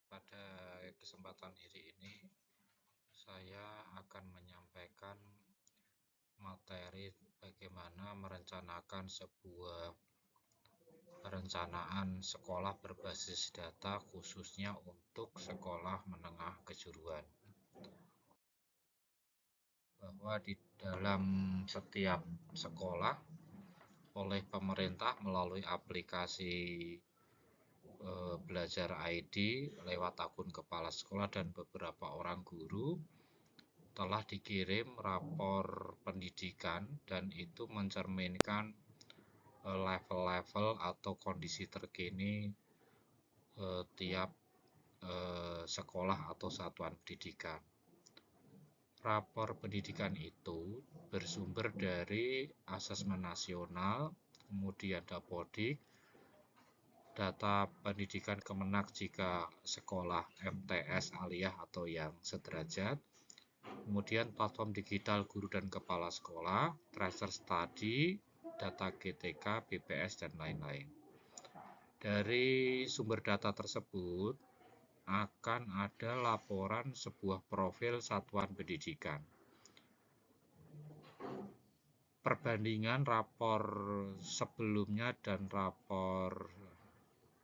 Pada kesempatan hari ini, saya akan menyampaikan materi bagaimana merencanakan sebuah perencanaan sekolah berbasis data khususnya untuk sekolah menengah kejuruan. Bahwa di dalam setiap sekolah oleh pemerintah melalui aplikasi Belajar ID lewat akun kepala sekolah dan beberapa orang guru telah dikirim rapor pendidikan dan itu mencerminkan level-level atau kondisi terkini tiap sekolah atau satuan pendidikan. Rapor pendidikan itu bersumber dari asesmen nasional, kemudian Dapodik, data pendidikan Kemenak jika sekolah MTS aliyah atau yang sederajat, kemudian platform digital guru dan kepala sekolah, tracer study, data GTK, BPS, dan lain-lain. Dari sumber data tersebut akan ada laporan sebuah profil satuan pendidikan. Perbandingan rapor sebelumnya dan rapor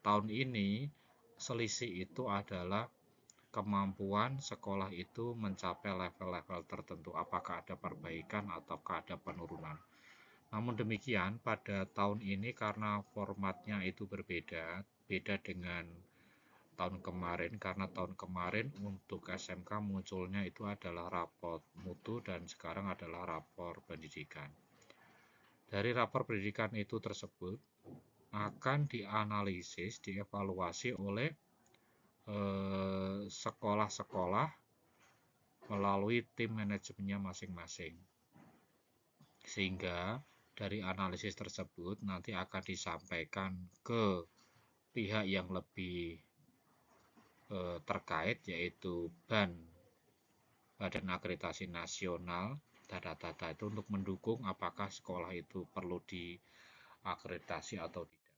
tahun ini, selisih itu adalah kemampuan sekolah itu mencapai level-level tertentu, apakah ada perbaikan ataukah ada penurunan. Namun demikian, pada tahun ini karena formatnya itu berbeda, beda dengan tahun kemarin, karena tahun kemarin untuk SMK munculnya itu adalah rapor mutu dan sekarang adalah rapor pendidikan. Dari rapor pendidikan itu tersebut akan dianalisis, dievaluasi oleh sekolah-sekolah melalui tim manajemennya masing-masing. Sehingga dari analisis tersebut nanti akan disampaikan ke pihak yang lebih terkait, yaitu Badan Akreditasi Nasional data-data itu untuk mendukung apakah sekolah itu perlu diakreditasi atau tidak.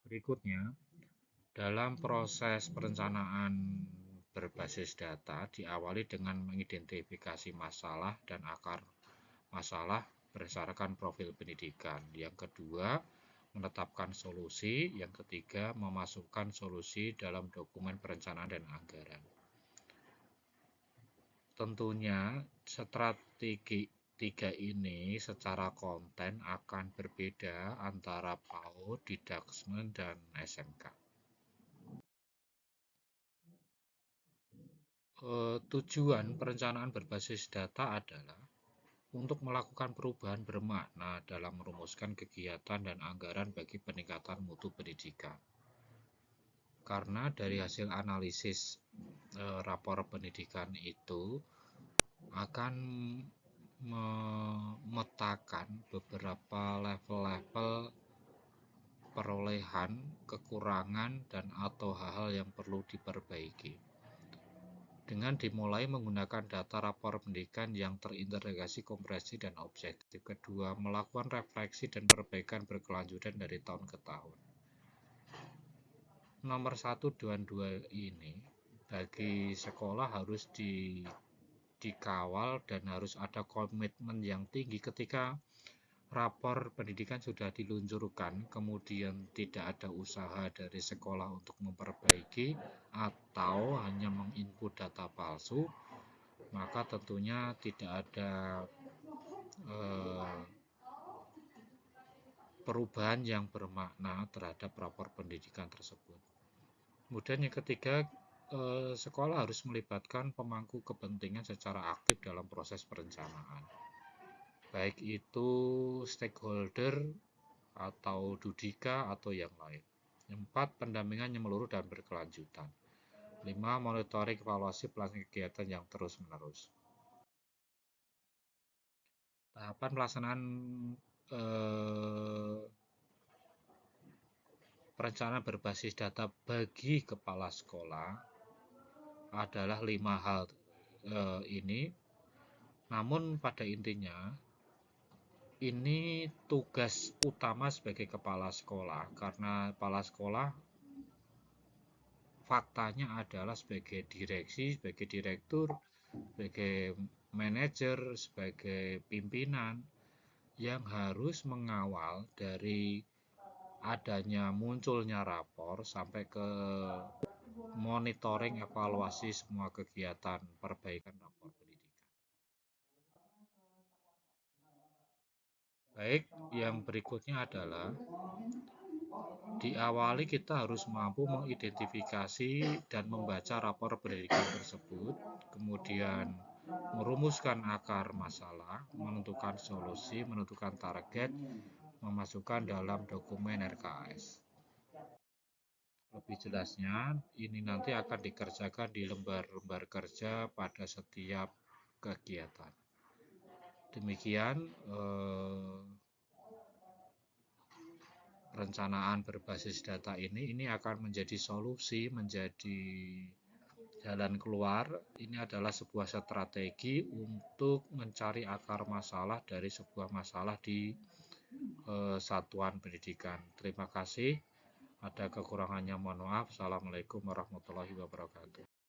Berikutnya, dalam proses perencanaan berbasis data diawali dengan mengidentifikasi masalah dan akar masalah berdasarkan profil pendidikan. Yang kedua, menetapkan solusi. Yang ketiga, memasukkan solusi dalam dokumen perencanaan dan anggaran. Tentunya strategi tiga ini secara konten akan berbeda antara PAUD, Didaksmen, dan SMK. Tujuan perencanaan berbasis data adalah untuk melakukan perubahan bermakna dalam merumuskan kegiatan dan anggaran bagi peningkatan mutu pendidikan. Karena dari hasil analisis rapor pendidikan itu akan memetakan beberapa level-level perolehan, kekurangan, dan atau hal-hal yang perlu diperbaiki. Dengan dimulai menggunakan data rapor pendidikan yang terintegrasi, komprehensif, dan objektif. Kedua, melakukan refleksi dan perbaikan berkelanjutan dari tahun ke tahun. Nomor 1 dan 2 ini bagi sekolah harus dikawal dan harus ada komitmen yang tinggi ketika rapor pendidikan sudah diluncurkan, kemudian tidak ada usaha dari sekolah untuk memperbaiki atau hanya menginput data palsu, maka tentunya tidak ada perubahan yang bermakna terhadap rapor pendidikan tersebut. Kemudian yang ketiga, sekolah harus melibatkan pemangku kepentingan secara aktif dalam proses perencanaan. Baik itu stakeholder atau Dudika atau yang lain. 4. Pendampingan yang menyeluruh dan berkelanjutan. 5. Monitoring evaluasi pelaksanaan kegiatan yang terus-menerus. Tahapan pelaksanaan perencanaan berbasis data bagi kepala sekolah adalah 5 hal ini. Namun pada intinya ini tugas utama sebagai kepala sekolah, karena kepala sekolah faktanya adalah sebagai direksi, sebagai direktur, sebagai manajer, sebagai pimpinan yang harus mengawal dari adanya munculnya rapor sampai ke monitoring evaluasi semua kegiatan perbaikan rapor pendidikan. Baik, yang berikutnya adalah diawali kita harus mampu mengidentifikasi dan membaca rapor pendidikan tersebut, kemudian merumuskan akar masalah, menentukan solusi, menentukan target, memasukkan dalam dokumen RKS. Lebih jelasnya, ini nanti akan dikerjakan di lembar-lembar kerja pada setiap kegiatan. Demikian perencanaan berbasis data ini akan menjadi solusi, menjadi jalan keluar. Ini adalah sebuah strategi untuk mencari akar masalah dari sebuah masalah di satuan pendidikan. Terima kasih. Ada kekurangannya mohon maaf. Assalamualaikum warahmatullahi wabarakatuh.